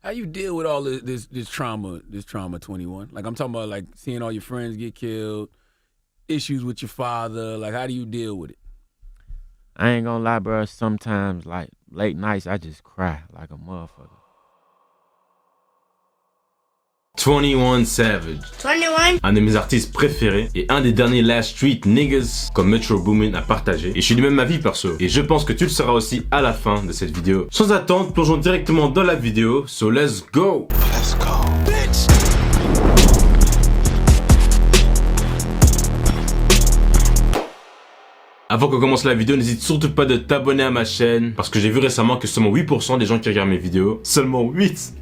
How you deal with all this trauma, 21? Like, I'm talking about, like, seeing all your friends get killed, issues with your father. Like, how do you deal with it? I ain't gonna lie, bro. Sometimes, like, late nights, I just cry like a motherfucker. 21 Savage, 21, un de mes artistes préférés et un des derniers last street niggas comme Metro Boomin a partagé. Et je suis du même avis perso. Et je pense que tu le seras aussi à la fin de cette vidéo. Sans attendre, plongeons directement dans la vidéo. So let's go! Let's go, bitch. Avant qu'on commence la vidéo, n'hésite surtout pas de t'abonner à ma chaîne parce que j'ai vu récemment que seulement 8% des gens qui regardent mes vidéos, seulement 8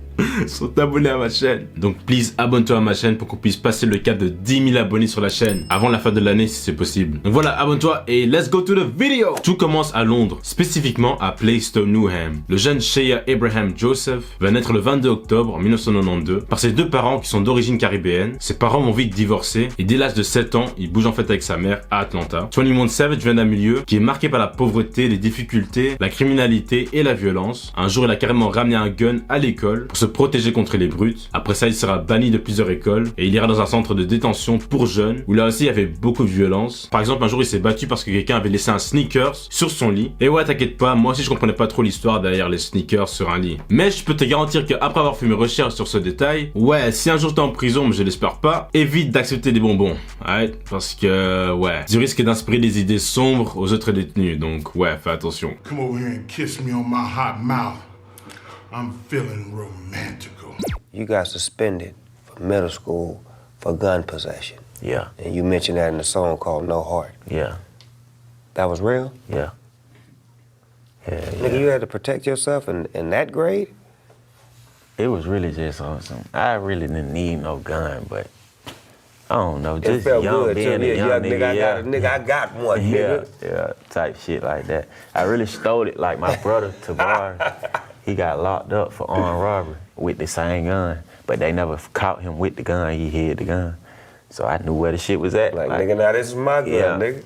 sont abonnés à ma chaîne. Donc please abonne-toi à ma chaîne pour qu'on puisse passer le cap de 10 000 abonnés sur la chaîne avant la fin de l'année si c'est possible. Donc voilà, abonne-toi et let's go to the video. Tout commence à Londres, spécifiquement à Plaistow Newham. Le jeune Shea Abraham Joseph va naître le 22 octobre 1992 par ses deux parents qui sont d'origine caribéenne. Ses parents vont vite divorcer et dès l'âge de 7 ans, il bouge en fait avec sa mère à Atlanta. 21 Savage vient d'un milieu qui est marqué par la pauvreté, les difficultés, la criminalité et la violence. Un jour, il a carrément ramené un gun à l'école pour se protéger contre les brutes. Après ça, il sera banni de plusieurs écoles et il ira dans un centre de détention pour jeunes où là aussi il y avait beaucoup de violence. Par exemple, un jour il s'est battu parce que quelqu'un avait laissé un sneakers sur son lit. Et ouais, t'inquiète pas, moi aussi je comprenais pas trop l'histoire derrière les sneakers sur un lit. Mais je peux te garantir qu'après avoir fait mes recherches sur ce détail, ouais, si un jour t'es en prison, mais je l'espère pas, évite d'accepter des bonbons. Ouais, parce que ouais, tu risques d'inspirer des idées sombres aux autres détenus. Donc ouais, fais attention. Come over here and kiss me on my hot mouth. I'm feeling romantical. You got suspended from middle school for gun possession. Yeah, And you mentioned that in a song called No Heart. yeah, That was real? yeah. Yeah, Nigga, you had to protect yourself in that grade? It was really just on some. I really didn't need no gun, but I don't know, It just felt young good being too. a young nigga, nigga, I got one, yeah, nigga. yeah, type shit like that. I really stole it. Like my brother Tabar, he got locked up for armed robbery with the same gun, but they never caught him with the gun. He hid the gun, so I knew where the shit was at. Like, nigga, now this is my gun, Yeah. nigga.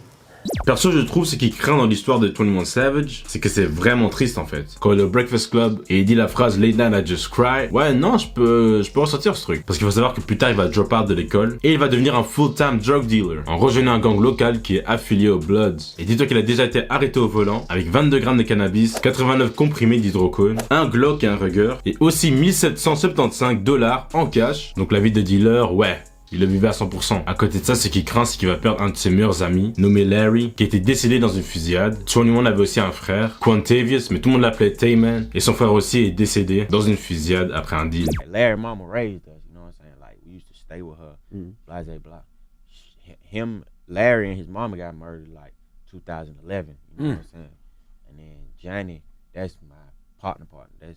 Perso, je trouve ce qui craint dans l'histoire de 21 Savage, c'est que c'est vraiment triste en fait. Quand il est au Breakfast Club et il dit la phrase Late night I just cry, ouais non, je peux ressentir ce truc. Parce qu'il faut savoir que plus tard il va drop out de l'école et il va devenir un full-time drug dealer en rejoignant un gang local qui est affilié aux Bloods. Et dis-toi qu'il a déjà été arrêté au volant avec 22 grammes de cannabis, 89 comprimés d'hydrocone, un Glock et un Ruger et aussi 1775 $ en cash. Donc la vie de dealer, ouais. Il le vivait à 100%. À côté de ça, ce qu'il craint, c'est qu'il va perdre un de ses meilleurs amis, nommé Larry, qui était décédé dans une fusillade. 21 avait aussi un frère, Quantavious, mais tout le monde l'appelait Tayman. Et son frère aussi est décédé dans une fusillade après un deal. Larry mama raised us, you know what I'm saying? Like we used to stay with her, blase blah. Him, Larry, and his mama got murdered like 2011. You know what I'm saying? And then Johnny, that's my partner.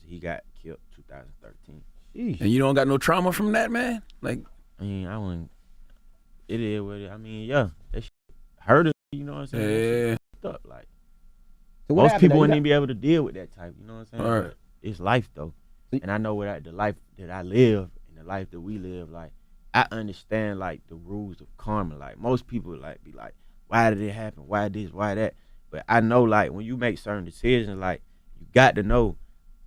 He got killed 2013. Sheesh. And you don't got no trauma from that, man? Like, I mean, I wouldn't. It is what it. I mean, yeah, that shit hurted. You know what I'm saying? That shit fucked up. Like So what most happened people though? wouldn't even be able to deal with that type. You know what I'm saying? All right. But it's life though, and I know what the life that I live and the life that we live. Like I understand like the rules of karma. Like most people like be like, why did it happen? Why this? Why that? But I know like when you make certain decisions, like you got to know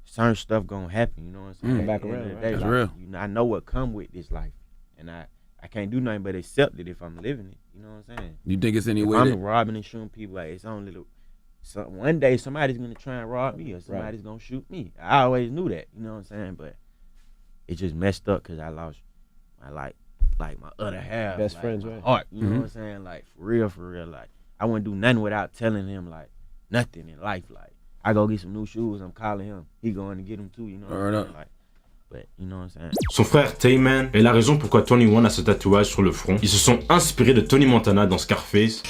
certain stuff gonna happen. You know what I'm saying? Come back At the end around, of the right? day, That's like, real. You know, I know what come with this life. And I can't do nothing but accept it if I'm living it. You know what I'm saying? you think it's any If way I'm that... robbing and shooting people, like it's only one day somebody's gonna try and rob me or somebody's gonna shoot me. I always knew that. You know what I'm saying? But it just messed up because I lost my like my other half, Best like, friends, my right? heart. You know what I'm saying? Like for real. Like I wouldn't do nothing without telling him like nothing in life. Like I go get some new shoes, I'm calling him. He going to get them too. You know what I'm Word saying? up. Like, but you know what I'm saying? Son frère Tayman est la raison pourquoi 21 a ce tatouage sur le front. Ils se sont inspirés de Tony Montana dans Scarface.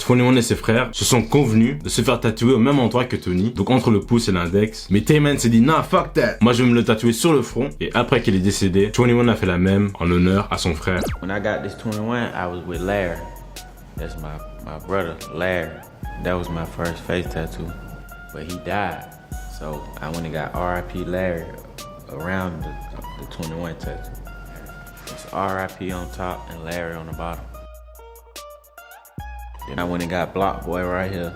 21 et ses frères se sont convenus de se faire tatouer au même endroit que Tony, donc entre le pouce et l'index. Mais Tayman s'est dit nah fuck that, moi je vais me le tatouer sur le front. Et après qu'il est décédé, 21 a fait la même en honneur à son frère. When I got this 21, I was with Larry. That's my brother, Larry. That was my first face tattoo. But he died. So I went and got R.I.P. Larry around the 21 tattoo. It's R.I.P. on top and Larry on the bottom. Then I went and got Block Boy right here.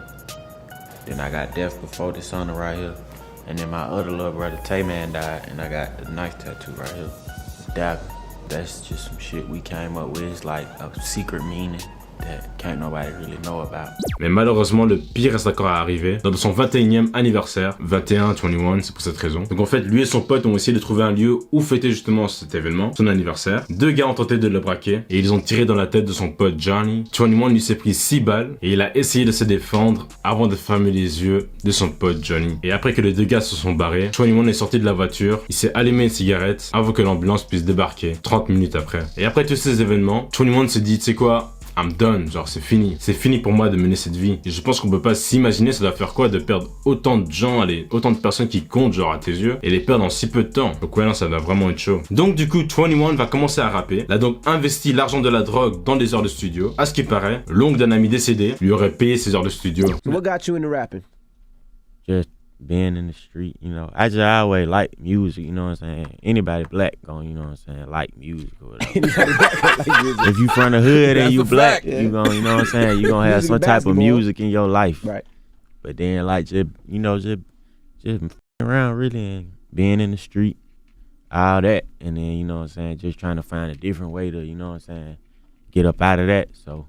Then I got Death Before Dishonor right here. And then my other little brother, Tay-Man, died, and I got the knife tattoo right here. That's just some shit we came up with. It's like a secret meaning that can't nobody really know about. Mais malheureusement, le pire reste encore à arriver. Lors de son 21e anniversaire, 21, c'est pour cette raison. Donc en fait, lui et son pote ont essayé de trouver un lieu où fêter justement cet événement, son anniversaire. 2 gars ont tenté de le braquer et ils ont tiré dans la tête de son pote Johnny. 21 lui s'est pris 6 balles et il a essayé de se défendre avant de fermer les yeux de son pote Johnny. Et après que les 2 gars se sont barrés, 21 est sorti de la voiture, il s'est allumé une cigarette avant que l'ambulance puisse débarquer 30 minutes après. Et après tous ces événements, 21 se dit, tu sais quoi, I'm done, genre c'est fini. C'est fini pour moi de mener cette vie. Et je pense qu'on peut pas s'imaginer ça doit faire quoi de perdre autant de gens, allez, autant de personnes qui comptent genre à tes yeux et les perdre en si peu de temps. Donc ouais non, ça doit vraiment être chaud. Donc du coup, 21 va commencer à rapper. Il a donc investi l'argent de la drogue dans des heures de studio. À ce qui paraît, l'oncle d'un ami décédé lui aurait payé ses heures de studio. So what got you into rapping? Just being in the street, you know. I just always like music, you know what I'm saying? Anybody black gon', you know what I'm saying, like music or whatever. If you from the hood and you black, you gon', you know what I'm saying, you gonna have some type of music in your life. Right. But then like just, you know, just around really and being in the street, all that. And then, you know what I'm saying, just trying to find a different way to, you know what I'm saying, get up out of that, so.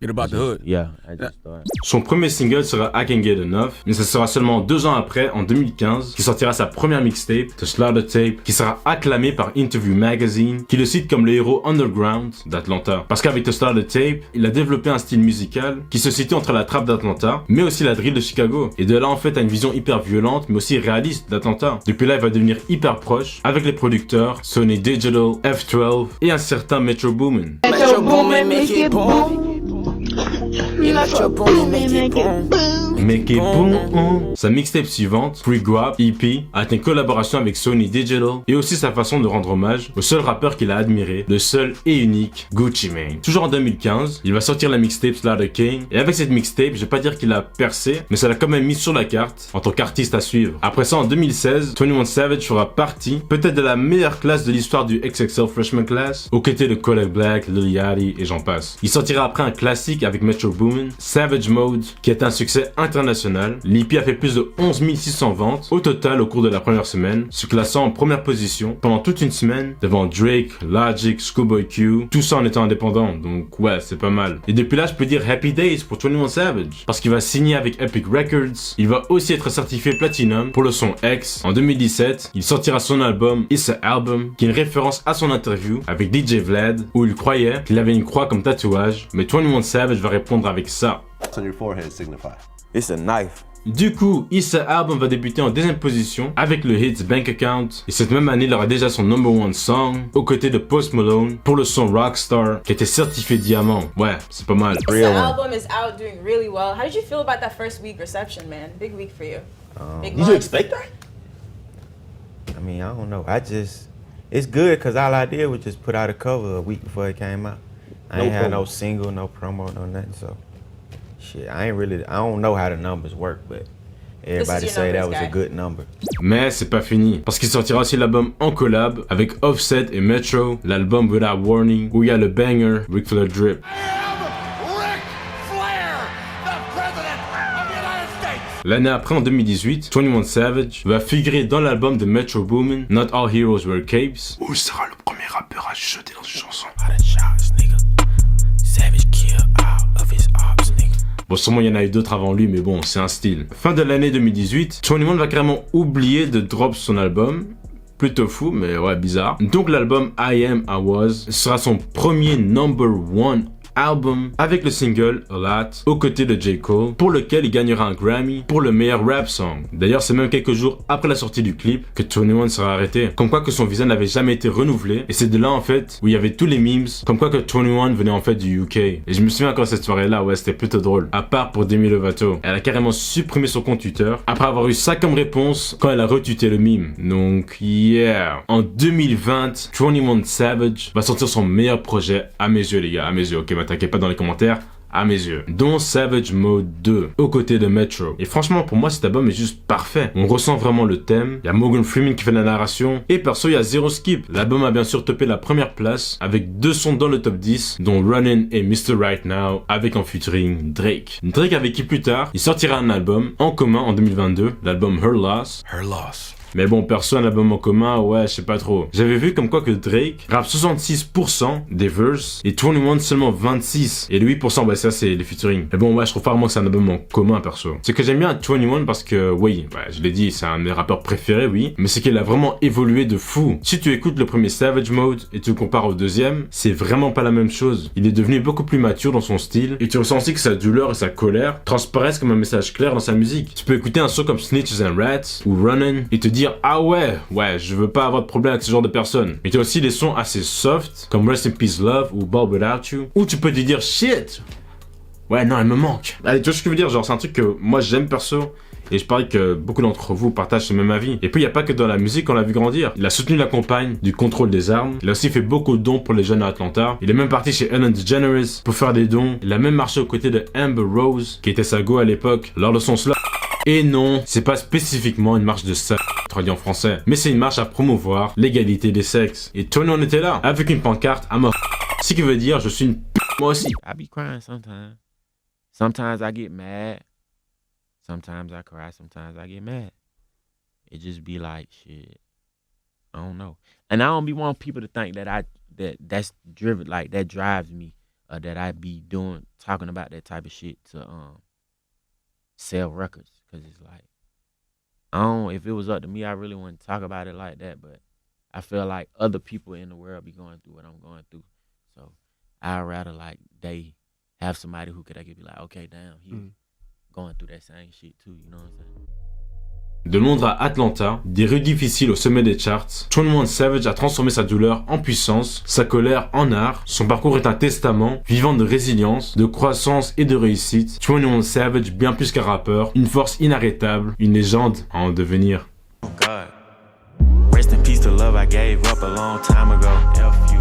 Get about the hood. Yeah, I just started. Son premier single sera I Can Get Enough, mais ce sera seulement 2 ans après, en 2015, qu'il sortira sa première mixtape, The Slaughter Tape, qui sera acclamée par Interview Magazine, qui le cite comme le héros underground d'Atlanta. Parce qu'avec The Slaughter Tape, il a développé un style musical qui se situe entre la trap d'Atlanta, mais aussi la drill de Chicago. Et de là, en fait, a une vision hyper violente, mais aussi réaliste d'Atlanta. Depuis là, il va devenir hyper proche avec les producteurs Sony Digital, F12 et un certain Metro Boomin. Metro Boomin, make it boom. Metro Boomin, make it boom. Make it boom. Sa mixtape suivante, Free Guap EP, a été une collaboration avec Sony Digital et aussi sa façon de rendre hommage au seul rappeur qu'il a admiré, le seul et unique Gucci Mane. Toujours en 2015, il va sortir la mixtape Slaughter King et avec cette mixtape, je vais pas dire qu'il a percé, mais ça l'a quand même mis sur la carte en tant qu'artiste à suivre. Après ça, en 2016, 21 Savage fera partie peut-être de la meilleure classe de l'histoire du XXL Freshman Class, aux côtés de Kodak Black, Lil Yachty et j'en passe. Il sortira après un classique avec Metro Boomin, Savage Mode, qui est un succès international. L'EP a fait plus de 11 600 ventes au total au cours de la première semaine, se classant en première position pendant toute une semaine devant Drake, Logic, Schoolboy Q, tout ça en étant indépendant, donc ouais, c'est pas mal. Et depuis là, je peux dire Happy Days pour 21 Savage, parce qu'il va signer avec Epic Records, il va aussi être certifié Platinum pour le son X. En 2017, il sortira son album It's a Album, qui est une référence à son interview avec DJ Vlad, où il croyait qu'il avait une croix comme tatouage, mais 21 Savage va répondre avec ça. What's on your forehead signify? It's a knife. Du coup, It's a Album va débuter en 2e position avec le hit Bank Account, et cette même année, il aura déjà son #1 song aux côtés de Post Malone pour le son Rockstar qui était certifié diamant. Ouais, c'est pas mal. The album is out doing really well. How did you feel about that first week reception, man? Big week for you. Big Did you expect that? I mean, I don't know. It's good because all I did was just put out a cover a week before it came out. I ain't had no single, no promo, no nothing, so shit, I don't know how the numbers work, but everybody say that was a good number. Mais c'est pas fini, parce qu'il sortira aussi l'album en collab avec Offset et Metro, l'album Without Warning, où il y a le banger Ric Flair Drip. L'année après, en 2018, 21 Savage va figurer dans l'album de Metro Boomin, Not All Heroes Wear Capes, où il sera le premier rappeur à chuchoter dans une chanson. Bon, sûrement il y en a eu d'autres avant lui, mais bon, c'est un style. Fin de l'année 2018, 21 va carrément oublier de drop son album. Plutôt fou, mais ouais, bizarre. Donc l'album I Am, I Was sera son premier #1 album avec le single A Lot aux côtés de J. Cole, pour lequel il gagnera un Grammy pour le meilleur rap song. D'ailleurs, c'est même quelques jours après la sortie du clip que 21 sera arrêté, comme quoi que son visa n'avait jamais été renouvelé, et c'est de là en fait où il y avait tous les memes comme quoi que 21 venait en fait du UK. Et je me souviens encore cette soirée là, ouais, c'était plutôt drôle, à part pour Demi Lovato. Elle a carrément supprimé son compte Twitter après avoir eu ça comme réponse quand elle a retweeté le meme. Donc yeah, en 2020, 21 Savage va sortir son meilleur projet à mes yeux, les gars, à mes yeux. Ok, m'attaquez pas dans les commentaires, à mes yeux, dont Savage Mode 2, aux côtés de Metro. Et franchement, pour moi, cet album est juste parfait. On ressent vraiment le thème, il y a Morgan Freeman qui fait la narration, et perso, il y a zéro skip. L'album a bien sûr topé la première place, avec 2 sons dans le top 10, dont Runnin' et Mr. Right Now, avec en featuring Drake. Drake avec qui plus tard, il sortira un album en commun en 2022, l'album Her Loss. Mais bon, perso, un album en commun, ouais, je sais pas trop. J'avais vu comme quoi que Drake rappe 66% des verses et 21 seulement 26. Et le 8%, bah ça c'est les featuring. Mais bon, ouais, je trouve pas vraiment que c'est un album en commun, perso. C'est que j'aime bien 21 parce que, oui, ouais, je l'ai dit, c'est un de mes rappeurs préférés, oui. Mais c'est qu'il a vraiment évolué de fou. Si tu écoutes le premier Savage Mode et tu le compares au deuxième, c'est vraiment pas la même chose. Il est devenu beaucoup plus mature dans son style et tu ressens aussi que sa douleur et sa colère transparaissent comme un message clair dans sa musique. Tu peux écouter un son comme Snitches and Rats ou Runnin' et te dire ah ouais, je veux pas avoir de problème avec ce genre de personnes. Mais tu as aussi des sons assez soft, comme Rest in Peace Love ou Ball Without You, où tu peux te dire shit. Ouais, non, elle me manque. Allez, tu vois ce que je veux dire? Genre, c'est un truc que moi j'aime perso. Et je parie que beaucoup d'entre vous partagent ce même avis. Et puis il n'y a pas que dans la musique qu'on l'a vu grandir. Il a soutenu la campagne du contrôle des armes. Il a aussi fait beaucoup de dons pour les jeunes à Atlanta. Il est même parti chez Ellen DeGeneres pour faire des dons. Il a même marché aux côtés de Amber Rose, qui était sa go à l'époque, lors de son slam. Et non, c'est pas spécifiquement une marche de ça, traduit en français, mais c'est une marche à promouvoir l'égalité des sexes. Et Tony on était là, avec une pancarte à mort. Ce qui veut dire, je suis une moi aussi. I be crying sometimes. Sometimes I get mad. Sometimes I cry. Sometimes I get mad. It just be like shit. I don't know. And I don't be wanting people to think that that's driven, like that drives me, or that I be talking about that type of shit to sell records. Cause it's like, if it was up to me, I really wouldn't talk about it like that. But I feel like other people in the world be going through what I'm going through. So I'd rather like they have somebody who could be like, okay, damn, he going through that same shit too. You know what I'm saying? De Londres à Atlanta, des rues difficiles au sommet des charts, 21 Savage a transformé sa douleur en puissance, sa colère en art. Son parcours est un testament vivant de résilience, de croissance et de réussite. 21 Savage, bien plus qu'un rappeur, une force inarrêtable, une légende à en devenir. God. Rest in peace to love I gave up a long time ago. F you.